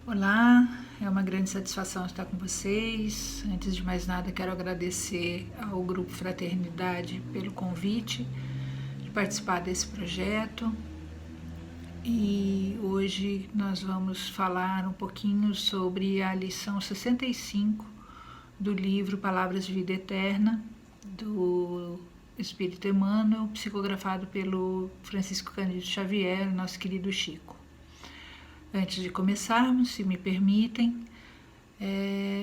Olá, é uma grande satisfação estar com vocês. Antes de mais nada, quero agradecer ao Grupo Fraternidade pelo convite de participar desse projeto. E hoje nós vamos falar um pouquinho sobre a lição 65 do livro Palavras de Vida Eterna, do Espírito Emmanuel, psicografado pelo Francisco Cândido Xavier, nosso querido Chico. Antes de começarmos, se me permitem,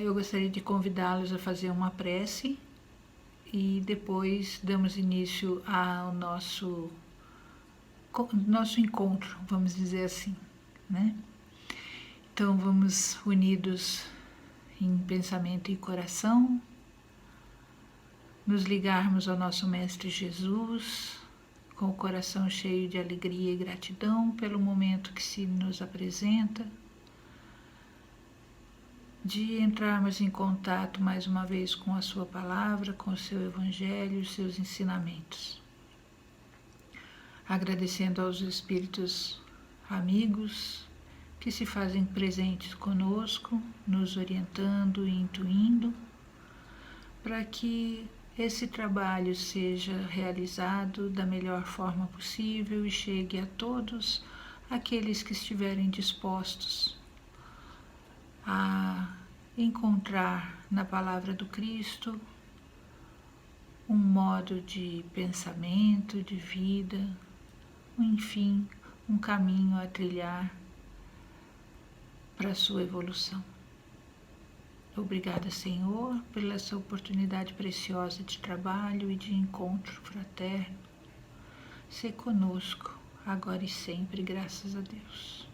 eu gostaria de convidá-los a fazer uma prece e depois damos início ao nosso encontro, vamos dizer assim, né? Então vamos unidos em pensamento e coração, nos ligarmos ao nosso Mestre Jesus, com o coração cheio de alegria e gratidão pelo momento que se nos apresenta, de entrarmos em contato mais uma vez com a sua palavra, com o seu evangelho e os seus ensinamentos. Agradecendo aos espíritos amigos que se fazem presentes conosco, nos orientando e intuindo, para que esse trabalho seja realizado da melhor forma possível e chegue a todos aqueles que estiverem dispostos a encontrar na palavra do Cristo um modo de pensamento, de vida, enfim, um caminho a trilhar para a sua evolução. Obrigada, Senhor, pela essa oportunidade preciosa de trabalho e de encontro fraterno. Sê conosco, agora e sempre, graças a Deus.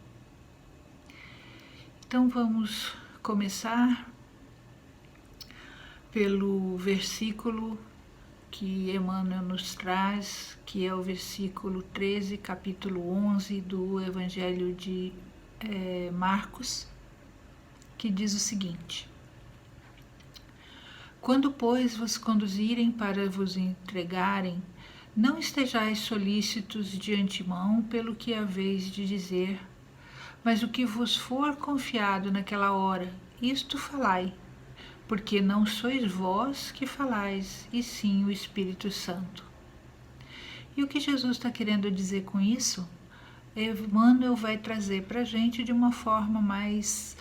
Então vamos começar pelo versículo que Emmanuel nos traz, que é o versículo 13, capítulo 11 do Evangelho de Marcos, que diz o seguinte: Quando, pois, vos conduzirem para vos entregarem, não estejais solícitos de antemão pelo que haveis de dizer, mas o que vos for confiado naquela hora, isto falai, porque não sois vós que falais, e sim o Espírito Santo. E o que Jesus está querendo dizer com isso? Emmanuel vai trazer para a gente de uma forma mais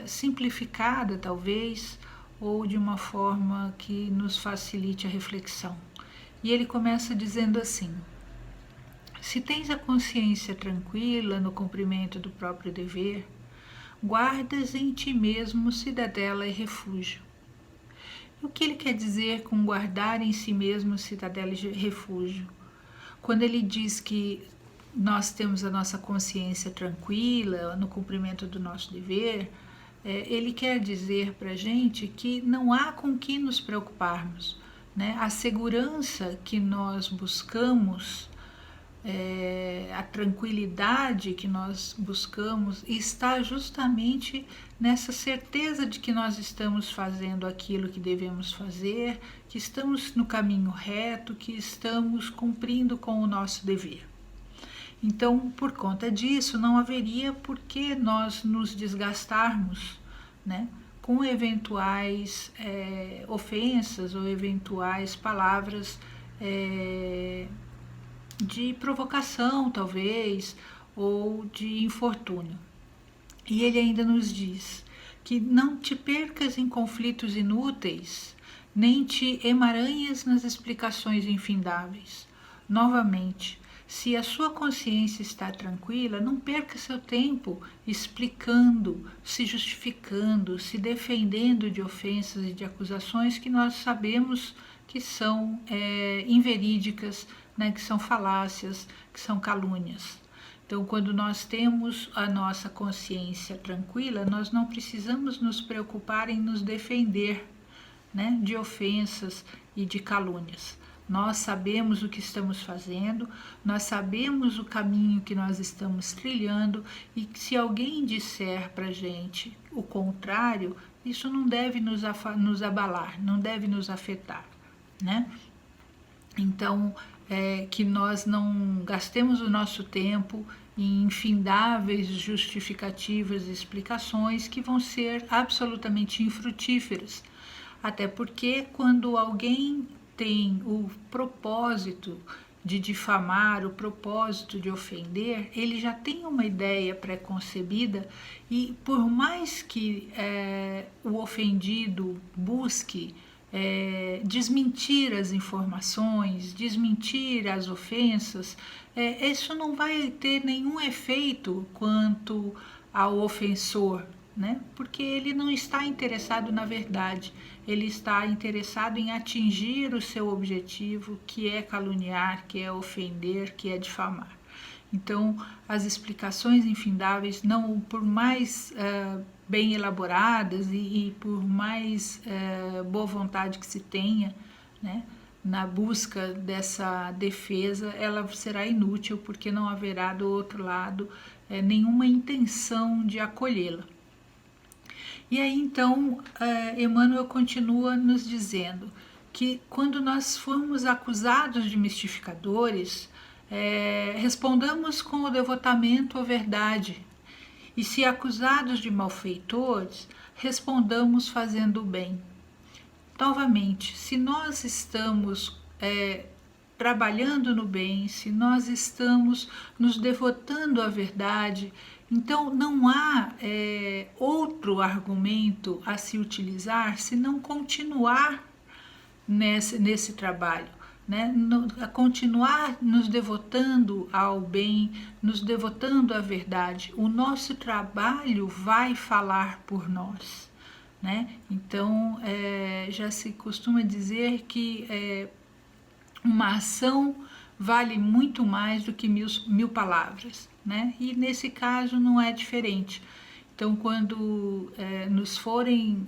simplificada, talvez, ou de uma forma que nos facilite a reflexão. E ele começa dizendo assim: se tens a consciência tranquila no cumprimento do próprio dever, guardas em ti mesmo cidadela e refúgio. E o que ele quer dizer com guardar em si mesmo cidadela e refúgio? Quando ele diz que nós temos a nossa consciência tranquila no cumprimento do nosso dever, ele quer dizer para a gente que não há com que nos preocuparmos, né? A segurança que nós buscamos, a tranquilidade que nós buscamos está justamente nessa certeza de que nós estamos fazendo aquilo que devemos fazer, que estamos no caminho reto, que estamos cumprindo com o nosso dever. Então, por conta disso, não haveria por que nós nos desgastarmos, né, com eventuais ofensas ou eventuais palavras de provocação, talvez, ou de infortúnio. E ele ainda nos diz que não te percas em conflitos inúteis, nem te emaranhes nas explicações infindáveis. Novamente, se a sua consciência está tranquila, não perca seu tempo explicando, se justificando, se defendendo de ofensas e de acusações que nós sabemos que são inverídicas, né, que são falácias, que são calúnias. Então, quando nós temos a nossa consciência tranquila, nós não precisamos nos preocupar em nos defender, né, de ofensas e de calúnias. Nós sabemos o que estamos fazendo, nós sabemos o caminho que nós estamos trilhando, e se alguém disser para a gente o contrário, isso não deve nos abalar, não deve nos afetar, né? Então, que nós não gastemos o nosso tempo em infindáveis justificativas e explicações que vão ser absolutamente infrutíferas. Até porque quando alguém tem o propósito de difamar, o propósito de ofender, ele já tem uma ideia pré-concebida e por mais que o ofendido busque desmentir as informações, desmentir as ofensas, isso não vai ter nenhum efeito quanto ao ofensor, né? Porque ele não está interessado na verdade, ele está interessado em atingir o seu objetivo, que é caluniar, que é ofender, que é difamar. Então, as explicações infindáveis, não por mais bem elaboradas e por mais boa vontade que se tenha, né, na busca dessa defesa, ela será inútil, porque não haverá do outro lado nenhuma intenção de acolhê-la. E aí então Emmanuel continua nos dizendo que quando nós formos acusados de mistificadores, respondamos com o devotamento à verdade, e se acusados de malfeitores, respondamos fazendo o bem. Novamente, se nós estamos trabalhando no bem, se nós estamos nos devotando à verdade, então não há outro argumento a se utilizar senão continuar nesse trabalho, né? Continuar nos devotando ao bem, nos devotando à verdade. O nosso trabalho vai falar por nós, né? Então já se costuma dizer que uma ação vale muito mais do que mil palavras, né? E nesse caso não é diferente. Então, quando nos forem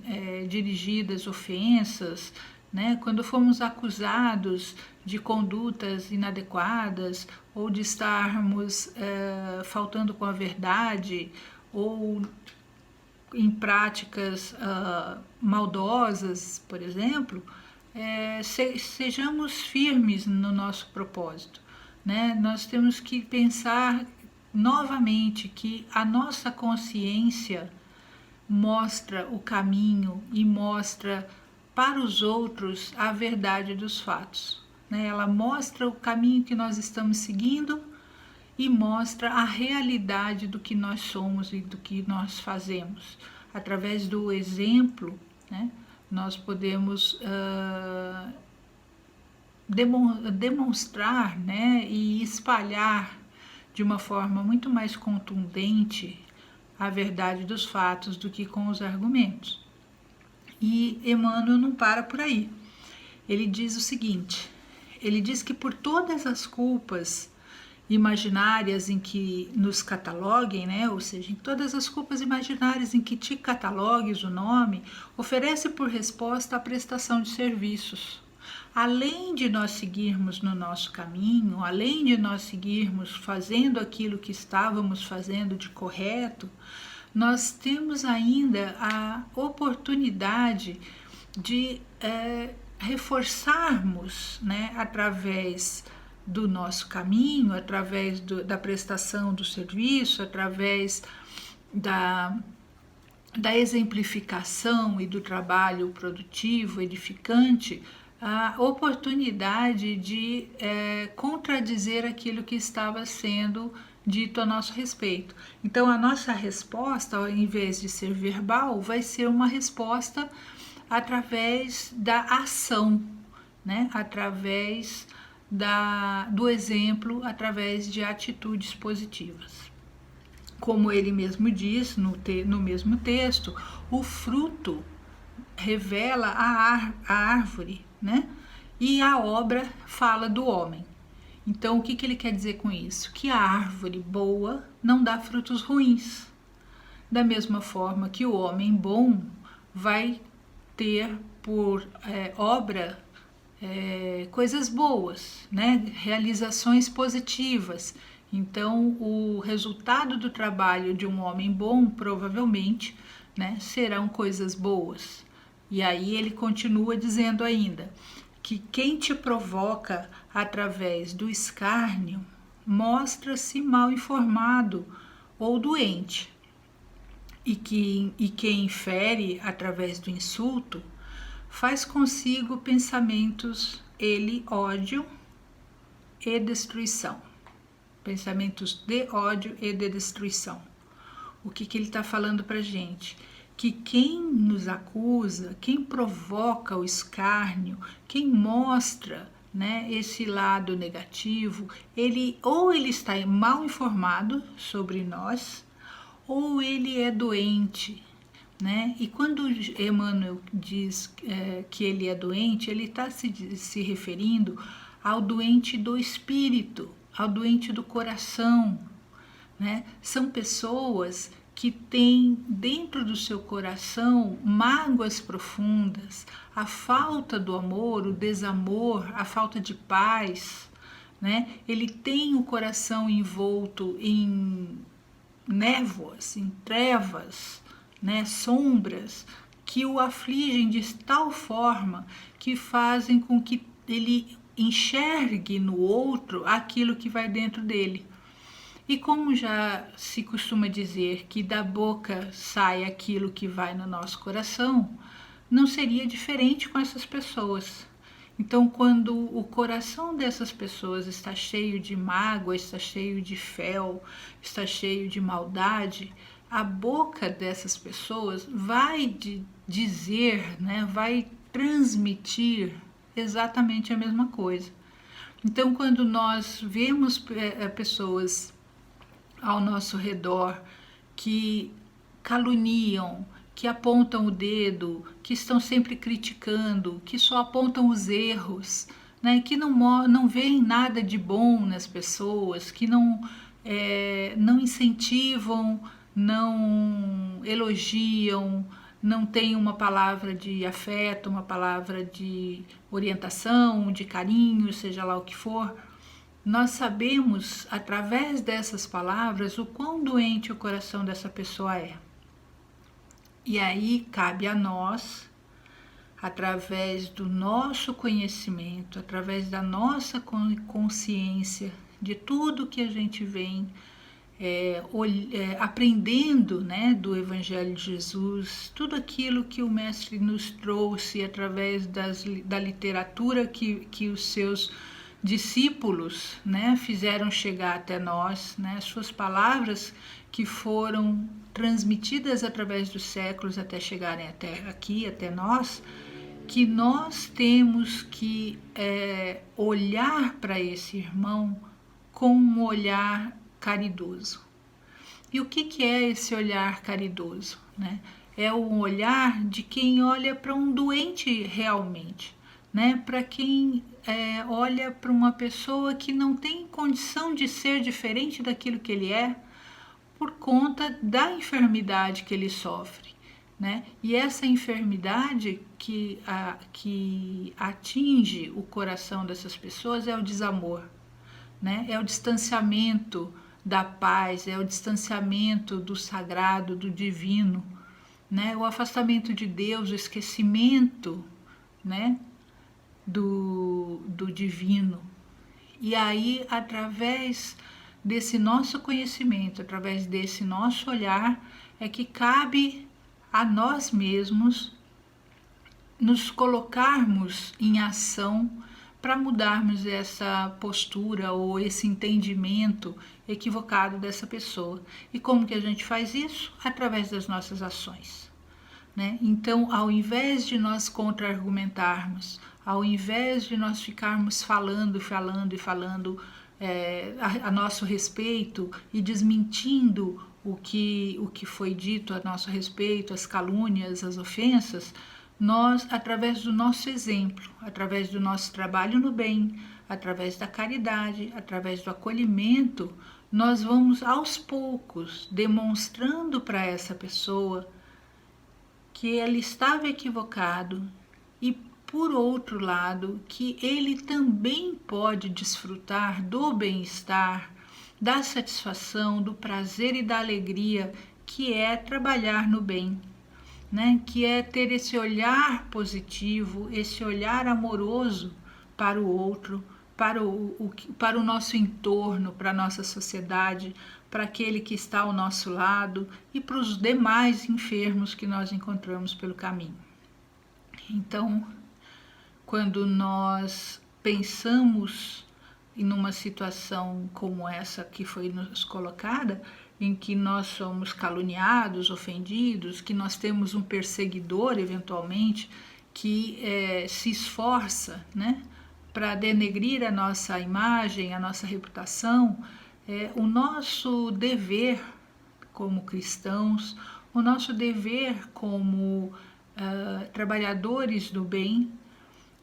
dirigidas ofensas, né? Quando formos acusados de condutas inadequadas ou de estarmos faltando com a verdade ou em práticas maldosas, por exemplo, sejamos firmes no nosso propósito, né? Nós temos que pensar novamente que a nossa consciência mostra o caminho e mostra para os outros a verdade dos fatos, né? Ela mostra o caminho que nós estamos seguindo e mostra a realidade do que nós somos e do que nós fazemos. Através do exemplo, né, nós podemos demonstrar, né, e espalhar de uma forma muito mais contundente a verdade dos fatos do que com os argumentos. E Emmanuel não para por aí. Ele diz o seguinte, ele diz que por todas as culpas imaginárias em que nos cataloguem, né? Ou seja, em todas as culpas imaginárias em que te catalogues o nome, oferece por resposta a prestação de serviços. Além de nós seguirmos no nosso caminho, além de nós seguirmos fazendo aquilo que estávamos fazendo de correto, nós temos ainda a oportunidade de reforçarmos, né, através do nosso caminho, através da prestação do serviço, através da exemplificação e do trabalho produtivo, edificante, a oportunidade de contradizer aquilo que estava sendo dito a nosso respeito. Então, a nossa resposta, ao invés de ser verbal, vai ser uma resposta através da ação, né? Através do exemplo, através de atitudes positivas. Como ele mesmo diz no mesmo texto, o fruto revela a árvore, né? E a obra fala do homem. Então, o que ele quer dizer com isso? Que a árvore boa não dá frutos ruins. Da mesma forma que o homem bom vai ter por obra coisas boas, né? Realizações positivas. Então, o resultado do trabalho de um homem bom, provavelmente, né, serão coisas boas. E aí ele continua dizendo ainda que quem te provoca através do escárnio, mostra-se mal informado ou doente, e quem infere através do insulto faz consigo pensamentos, ódio e destruição. Pensamentos de ódio e de destruição. O que ele está falando para a gente? Que quem nos acusa, quem provoca o escárnio, quem mostra, né, esse lado negativo, ele está mal informado sobre nós, ou ele é doente, né? E quando Emmanuel diz que ele é doente, ele está se referindo ao doente do espírito, ao doente do coração, né? São pessoas que têm dentro do seu coração mágoas profundas, a falta do amor, o desamor, a falta de paz, né? Ele tem o coração envolto em névoas, em trevas, né? Sombras que o afligem de tal forma que fazem com que ele enxergue no outro aquilo que vai dentro dele. E como já se costuma dizer que da boca sai aquilo que vai no nosso coração, não seria diferente com essas pessoas. Então, quando o coração dessas pessoas está cheio de mágoa, está cheio de fel, está cheio de maldade, a boca dessas pessoas vai dizer, né, vai transmitir exatamente a mesma coisa. Então, quando nós vemos pessoas ao nosso redor que caluniam, que apontam o dedo, que estão sempre criticando, que só apontam os erros, né? Que não veem nada de bom nas pessoas, que não incentivam, não elogiam, não tem uma palavra de afeto, uma palavra de orientação, de carinho, seja lá o que for. Nós sabemos, através dessas palavras, o quão doente o coração dessa pessoa é. E aí cabe a nós, através do nosso conhecimento, através da nossa consciência, de tudo que a gente vem aprendendo, né, do Evangelho de Jesus, tudo aquilo que o Mestre nos trouxe através da literatura que os seus discípulos, né, fizeram chegar até nós, né, suas palavras que foram transmitidas através dos séculos até chegarem até nós, que nós temos que olhar para esse irmão com um olhar caridoso. E o que é esse olhar caridoso, né? É um olhar de quem olha para um doente realmente, né? Para quem olha para uma pessoa que não tem condição de ser diferente daquilo que ele é por conta da enfermidade que ele sofre, né? E essa enfermidade que atinge o coração dessas pessoas é o desamor, né? É o distanciamento da paz, é o distanciamento do sagrado, do divino, né? O afastamento de Deus, o esquecimento, né, do divino. E aí, através desse nosso conhecimento, através desse nosso olhar, é que cabe a nós mesmos nos colocarmos em ação para mudarmos essa postura ou esse entendimento equivocado dessa pessoa. E como que a gente faz isso? Através das nossas ações, né? Então, ao invés de nós contra-argumentarmos, ao invés de nós ficarmos falando a nosso respeito e desmentindo o que foi dito a nosso respeito, as calúnias, as ofensas, nós, através do nosso exemplo, através do nosso trabalho no bem, através da caridade, através do acolhimento, nós vamos aos poucos demonstrando para essa pessoa que ele estava equivocado e, por outro lado, que ele também pode desfrutar do bem-estar, da satisfação, do prazer e da alegria que é trabalhar no bem, né? Que é ter esse olhar positivo, esse olhar amoroso para o outro, para o nosso entorno, para a nossa sociedade, para aquele que está ao nosso lado e para os demais enfermos que nós encontramos pelo caminho. Então, quando nós pensamos em uma situação como essa que foi nos colocada, em que nós somos caluniados, ofendidos, que nós temos um perseguidor, eventualmente, que se esforça, né, para denegrir a nossa imagem, a nossa reputação, o nosso dever como cristãos, o nosso dever como trabalhadores do bem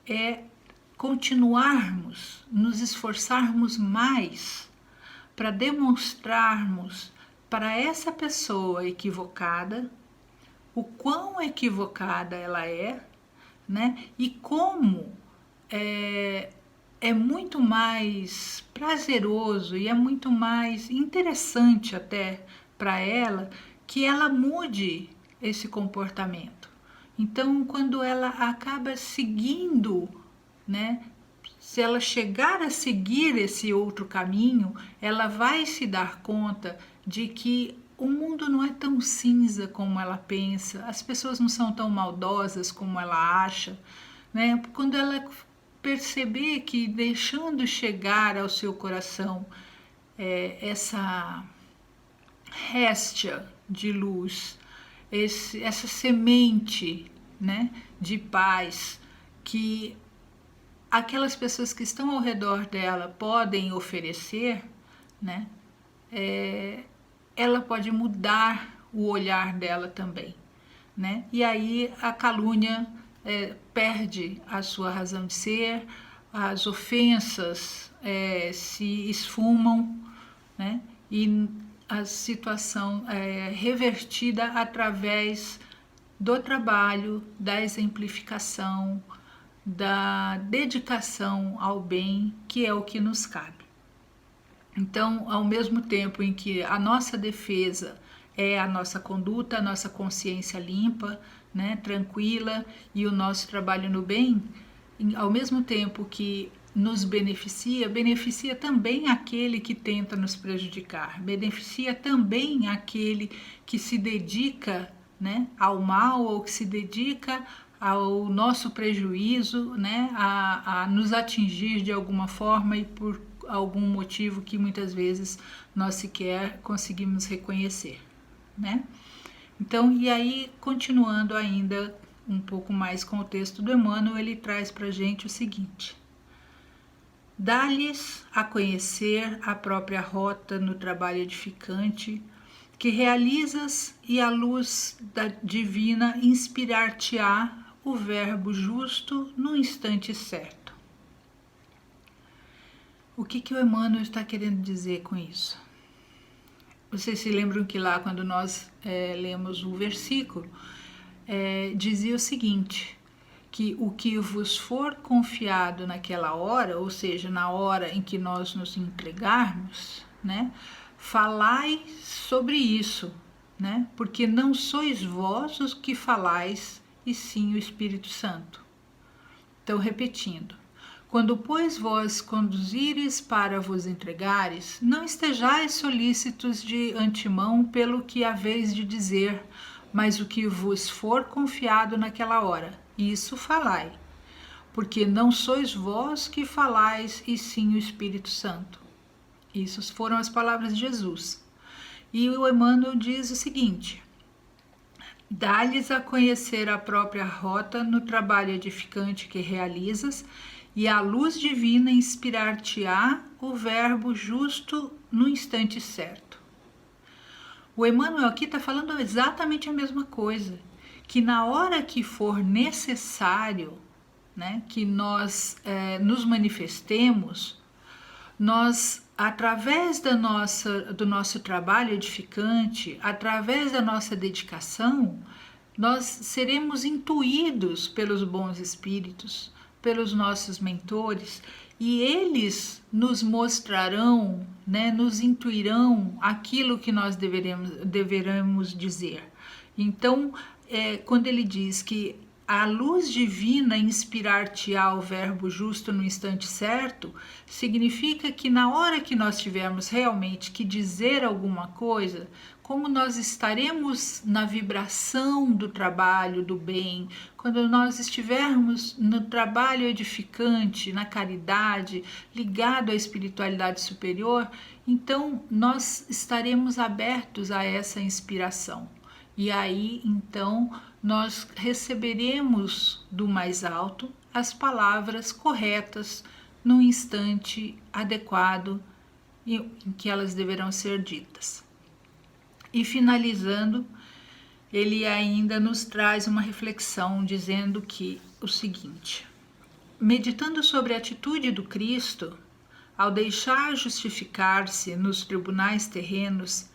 é continuarmos, nos esforçarmos mais para demonstrarmos para essa pessoa equivocada o quão equivocada ela é, né? E como é muito mais prazeroso e é muito mais interessante até para ela que ela mude esse comportamento. Então, quando ela acaba seguindo, né, se ela chegar a seguir esse outro caminho, ela vai se dar conta de que o mundo não é tão cinza como ela pensa, as pessoas não são tão maldosas como ela acha, né? Quando ela perceber que deixando chegar ao seu coração essa réstia de luz, essa semente, né, de paz que aquelas pessoas que estão ao redor dela podem oferecer, né, ela pode mudar o olhar dela também, né? E aí a calúnia perde a sua razão de ser, as ofensas se esfumam, né? E a situação é revertida através do trabalho, da exemplificação, da dedicação ao bem, que é o que nos cabe. Então, ao mesmo tempo em que a nossa defesa é a nossa conduta, a nossa consciência limpa, né, tranquila, e o nosso trabalho no bem, ao mesmo tempo que nos beneficia, beneficia também aquele que tenta nos prejudicar, beneficia também aquele que se dedica, né, ao mal ou que se dedica ao nosso prejuízo, né, a nos atingir de alguma forma e por algum motivo que muitas vezes nós sequer conseguimos reconhecer, né? Então, e aí, continuando ainda um pouco mais com o texto do Emmanuel, ele traz para a gente o seguinte: dá-lhes a conhecer a própria rota no trabalho edificante que realizas e a luz da divina inspirar-te-á o verbo justo no instante certo. O que o Emmanuel está querendo dizer com isso? Vocês se lembram que lá quando nós lemos o versículo, dizia o seguinte, que o que vos for confiado naquela hora, ou seja, na hora em que nós nos entregarmos, né, falai sobre isso, né, porque não sois vós os que falais, e sim o Espírito Santo. Então, repetindo, quando, pois, vós conduzires para vos entregares, não estejais solícitos de antemão pelo que haveis de dizer, mas o que vos for confiado naquela hora, isso falai, porque não sois vós que falais, e sim o Espírito Santo. Isso foram as palavras de Jesus. E o Emmanuel diz o seguinte: dá-lhes a conhecer a própria rota no trabalho edificante que realizas, e a luz divina inspirar-te-á o verbo justo no instante certo. O Emmanuel aqui está falando exatamente a mesma coisa, que na hora que for necessário, né, que nós nos manifestemos, nós, através do nosso trabalho edificante, através da nossa dedicação, nós seremos intuídos pelos bons espíritos, pelos nossos mentores, e eles nos mostrarão, né, nos intuirão aquilo que nós deveremos dizer. Então, quando ele diz que a luz divina inspirar-te-á o verbo justo no instante certo, significa que na hora que nós tivermos realmente que dizer alguma coisa, como nós estaremos na vibração do trabalho, do bem, quando nós estivermos no trabalho edificante, na caridade, ligado à espiritualidade superior, então nós estaremos abertos a essa inspiração. E aí, então, nós receberemos do mais alto as palavras corretas no instante adequado em que elas deverão ser ditas. E finalizando, ele ainda nos traz uma reflexão dizendo que o seguinte: meditando sobre a atitude do Cristo, ao deixar justificar-se nos tribunais terrenos,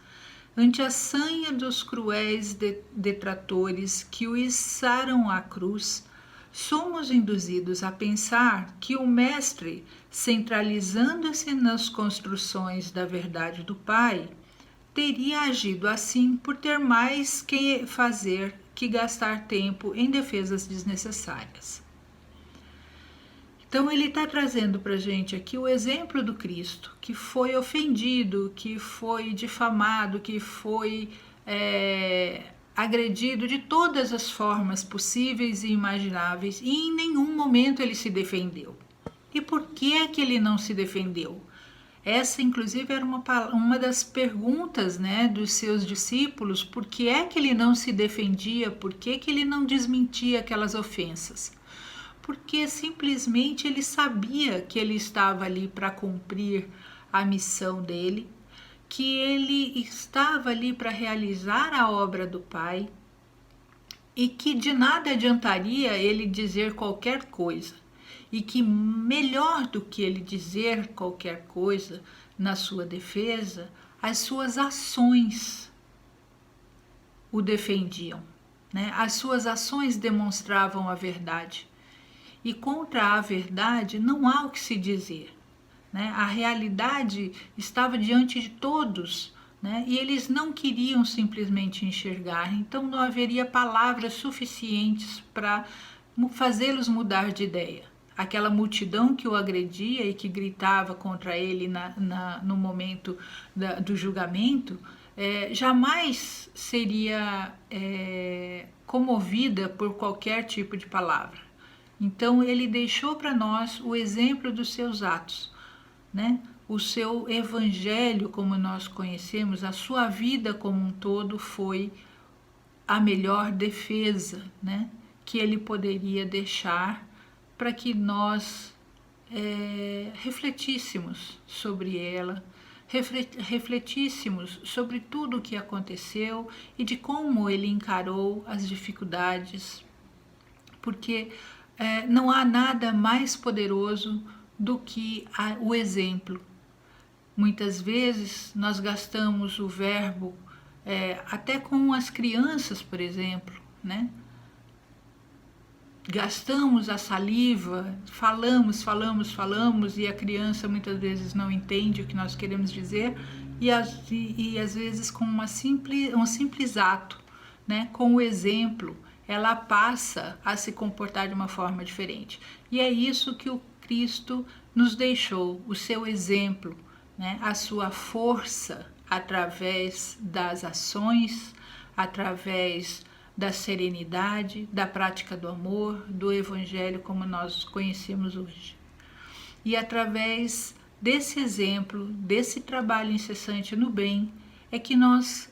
ante a sanha dos cruéis detratores que o içaram à cruz, somos induzidos a pensar que o Mestre, centralizando-se nas construções da verdade do Pai, teria agido assim por ter mais que fazer que gastar tempo em defesas desnecessárias. Então ele está trazendo para a gente aqui o exemplo do Cristo, que foi ofendido, que foi difamado, que foi agredido de todas as formas possíveis e imagináveis, e em nenhum momento ele se defendeu. E por que é que ele não se defendeu? Essa, inclusive, era uma das perguntas, né, dos seus discípulos: por que é que ele não se defendia, por que que ele não desmentia aquelas ofensas? Porque simplesmente ele sabia que ele estava ali para cumprir a missão dele, que ele estava ali para realizar a obra do Pai e que de nada adiantaria ele dizer qualquer coisa, e que melhor do que ele dizer qualquer coisa na sua defesa, as suas ações o defendiam, né? As suas ações demonstravam a verdade. E contra a verdade não há o que se dizer, né? A realidade estava diante de todos, né? E eles não queriam simplesmente enxergar, então não haveria palavras suficientes para fazê-los mudar de ideia. Aquela multidão que o agredia e que gritava contra ele no momento do julgamento, jamais seria comovida por qualquer tipo de palavra. Então ele deixou para nós o exemplo dos seus atos, né? O seu evangelho, como nós conhecemos, a sua vida como um todo foi a melhor defesa, né, que ele poderia deixar para que nós refletíssemos sobre ela, refletíssemos sobre tudo o que aconteceu e de como ele encarou as dificuldades, porque não há nada mais poderoso do que o exemplo. Muitas vezes nós gastamos o verbo, até com as crianças, por exemplo, né? Gastamos a saliva, falamos e a criança muitas vezes não entende o que nós queremos dizer e às vezes com um simples ato, né? Com o exemplo, ela passa a se comportar de uma forma diferente. E é isso que o Cristo nos deixou, o seu exemplo, né? A sua força através das ações, através da serenidade, da prática do amor, do evangelho como nós conhecemos hoje. E através desse exemplo, desse trabalho incessante no bem, é que nós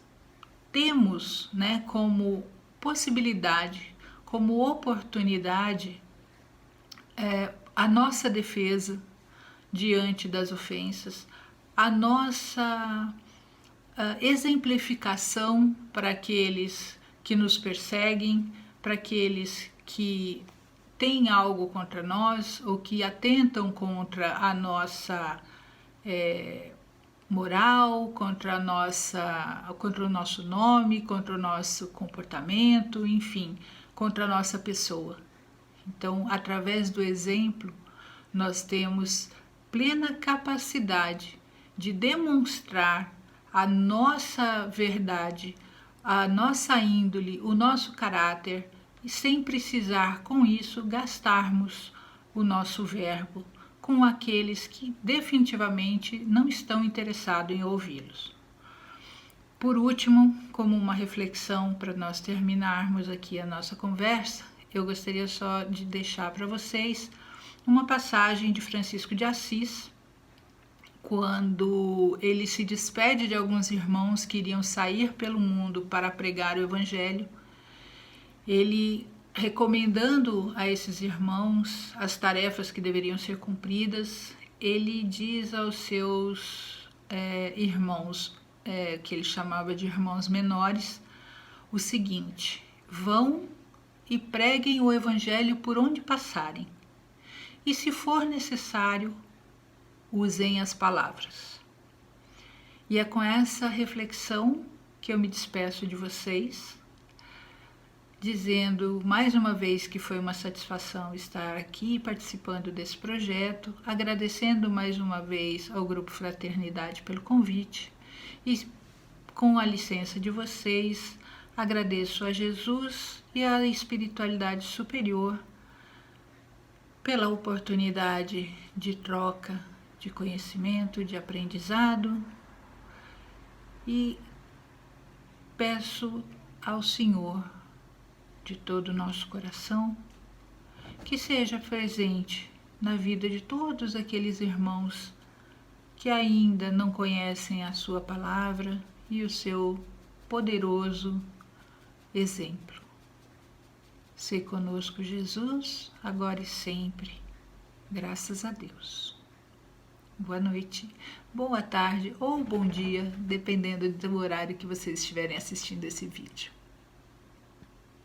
temos, né, como possibilidade, como oportunidade, a nossa defesa diante das ofensas, a nossa exemplificação para aqueles que nos perseguem, para aqueles que têm algo contra nós ou que atentam contra a nossa moral, contra o nosso nome, contra o nosso comportamento, enfim, contra a nossa pessoa. Então, através do exemplo, nós temos plena capacidade de demonstrar a nossa verdade, a nossa índole, o nosso caráter e sem precisar com isso gastarmos o nosso verbo com aqueles que definitivamente não estão interessados em ouvi-los. Por último, como uma reflexão para nós terminarmos aqui a nossa conversa, eu gostaria só de deixar para vocês uma passagem de Francisco de Assis, quando ele se despede de alguns irmãos que iriam sair pelo mundo para pregar o Evangelho. Ele, recomendando a esses irmãos as tarefas que deveriam ser cumpridas, ele diz aos seus irmãos, que ele chamava de irmãos menores, o seguinte: vão e preguem o Evangelho por onde passarem, e se for necessário, usem as palavras. E é com essa reflexão que eu me despeço de vocês, dizendo mais uma vez que foi uma satisfação estar aqui participando desse projeto, agradecendo mais uma vez ao Grupo Fraternidade pelo convite e, com a licença de vocês, agradeço a Jesus e à espiritualidade superior pela oportunidade de troca de conhecimento, de aprendizado, e peço ao Senhor de todo o nosso coração que seja presente na vida de todos aqueles irmãos que ainda não conhecem a sua palavra e o seu poderoso exemplo. Sei conosco, Jesus, agora e sempre. Graças a Deus. Boa noite, boa tarde ou bom dia, dependendo do horário que vocês estiverem assistindo esse vídeo.